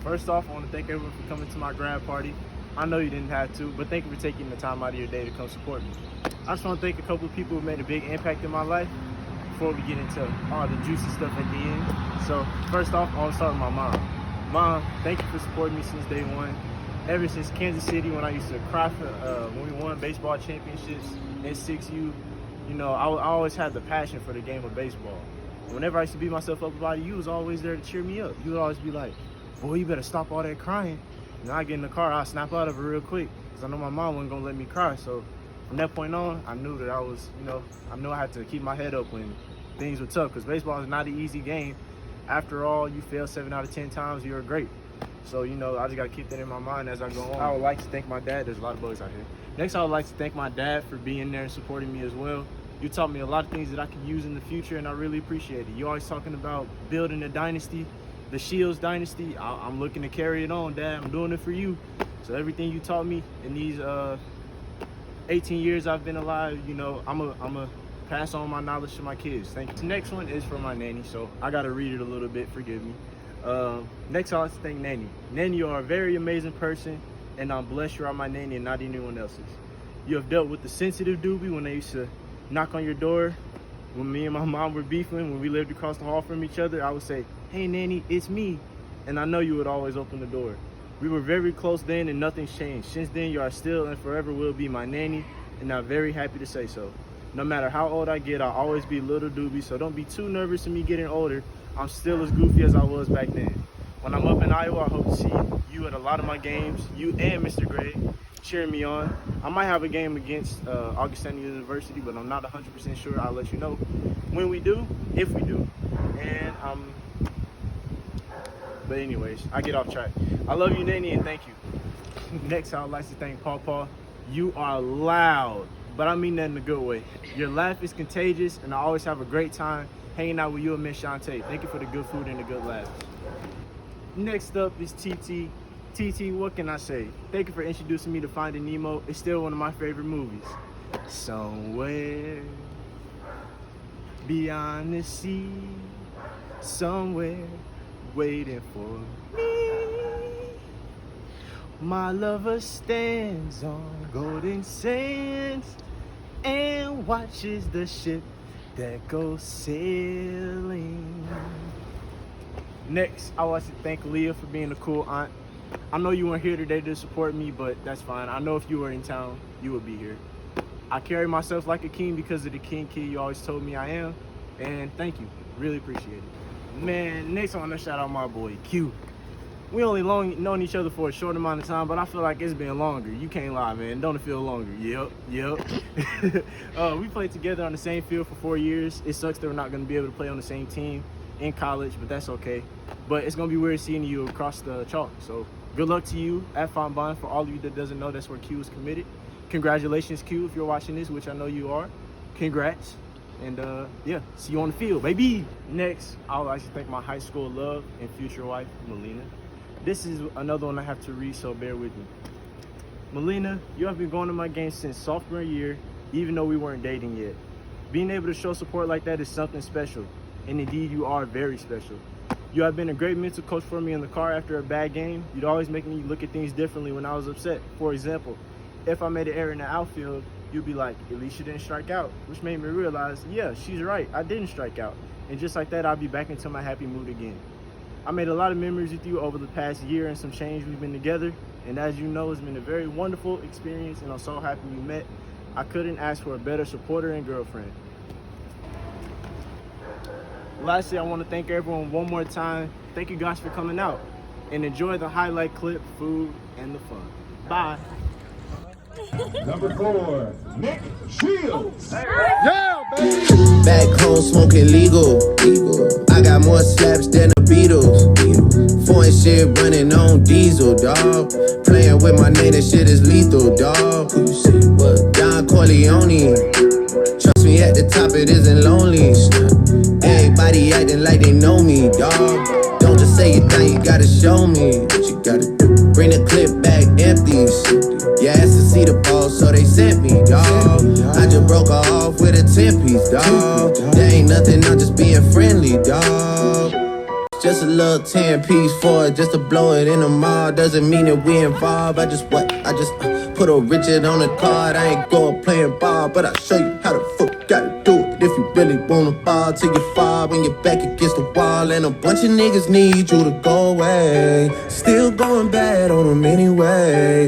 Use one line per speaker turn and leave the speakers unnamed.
First off, I want to thank everyone for coming to my grad party. I know you didn't have to, but thank you for taking the time out of your day to come support me. I just want to thank a couple of people who made a big impact in my life before we get into all the juicy stuff at the end. So first off, I want to start with my mom. Mom, thank you for supporting me since day one. Ever since Kansas City, when I used to cry for when we won baseball championships in 6U, you know, I always had the passion for the game of baseball. Whenever I used to beat myself up about it, you was always there to cheer me up. You would always be like, boy, you better stop all that crying. And I get in the car, I'll snap out of it real quick because I know my mom wasn't going to let me cry. So from that point on, I knew that I was, you know, I knew I had to keep my head up when things were tough because baseball is not an easy game. After all, you fail 7 out of 10 times, you're great. So, you know, I just got to keep that in my mind as I go on. I would like to thank my dad. There's a lot of bugs out here. Next, I would like to thank my dad for being there and supporting me as well. You taught me a lot of things that I can use in the future, and I really appreciate it. You're always talking about building a dynasty, the Shields dynasty. I'm looking to carry it on, Dad. I'm doing it for you. So everything you taught me in these 18 years I've been alive, you know, I'm a pass on my knowledge to my kids. Thank you. The next one is from my nanny, so I got to read it a little bit. Forgive me. Next, I like to thank Nanny. Nanny, you are a very amazing person, and I'm blessed you are my nanny and not anyone else's. You have dealt with the sensitive doobie when they used to knock on your door. When me and my mom were beefing, when we lived across the hall from each other, I would say, hey, Nanny, it's me. And I know you would always open the door. We were very close then, and nothing's changed. Since then, you are still and forever will be my nanny, and I'm very happy to say so. No matter how old I get, I'll always be little doobie, so don't be too nervous of me getting older. I'm still as goofy as I was back then. When I'm up in Iowa, I hope to see you at a lot of my games, you and Mr. Gray, cheering me on. I might have a game against Augustana University, but I'm not 100% sure. I'll let you know when we do, if we do. And but anyways, I get off track. I love you, Nanny, and thank you. Next, I would like to thank Pawpaw. You are loud, but I mean that in a good way. Your laugh is contagious, and I always have a great time hanging out with you and Miss Shantae. Thank you for the good food and the good laughs. Next up is TT. TT, what can I say? Thank you for introducing me to Finding Nemo. It's still one of my favorite movies. Somewhere beyond the sea, somewhere waiting for me, my lover stands on golden sands and watches the ship that goes sailing. Next, I want to thank Leah for being a cool aunt. I know you weren't here today to support me, but that's fine. I know if you were in town, you would be here. I carry myself like a king because of the king kid you always told me I am, and thank you. Really appreciate it. Man, next I want to shout out my boy, Q. We only known each other for a short amount of time, but I feel like it's been longer. You can't lie, man. Don't it feel longer? Yep. We played together on the same field for 4 years. It sucks that we're not going to be able to play on the same team in college, but that's okay. But it's going to be weird seeing you across the chalk. So good luck to you at Fontbonne. For all of you that doesn't know, that's where Q is committed. Congratulations, Q, if you're watching this, which I know you are. Congrats. And yeah, see you on the field, baby. Next, I would like to thank my high school love and future wife, Melina. This is another one I have to read, so bear with me. Melina, you have been going to my games since sophomore year, even though we weren't dating yet. Being able to show support like that is something special, and indeed you are very special. You have been a great mental coach for me in the car after a bad game. You'd always make me look at things differently when I was upset. For example, if I made an error in the outfield, you'd be like, at least you didn't strike out, which made me realize, yeah, she's right, I didn't strike out. And just like that, I'll be back into my happy mood again. I made a lot of memories with you over the past year and some change we've been together. And as you know, it's been a very wonderful experience, and I'm so happy we met. I couldn't ask for a better supporter and girlfriend. Lastly, I want to thank everyone one more time. Thank you guys for coming out. And enjoy the highlight clip, food, and the fun. Bye.
Number 4, Nick Shields.
Yeah, baby. Back home smoking legal. I got more slaps than the Beatles. Foreign shit running on diesel, dog. Playing with my name, that shit is lethal, dog. Who you see what? Don Corleone. Trust me, at the top it isn't lonely. Everybody acting like they know me, dog. Don't just say it, now you gotta show me what you gotta do. Bring the clip back empty. You asked to see the ball, so they sent me, dog. I just broke her off with a 10-piece, dog. There ain't nothing, I'm just being friendly, dog. Just Just a little 10-piece for it, just to blow it in the mall. Doesn't mean that we involved. I just put a Richard on the card. I ain't go up playing ball, but I'll show you how the fuck you gotta do it. If you really wanna ball till you fall when you're back against the wall. And a bunch of niggas need you to go away. Still going bad on them anyway.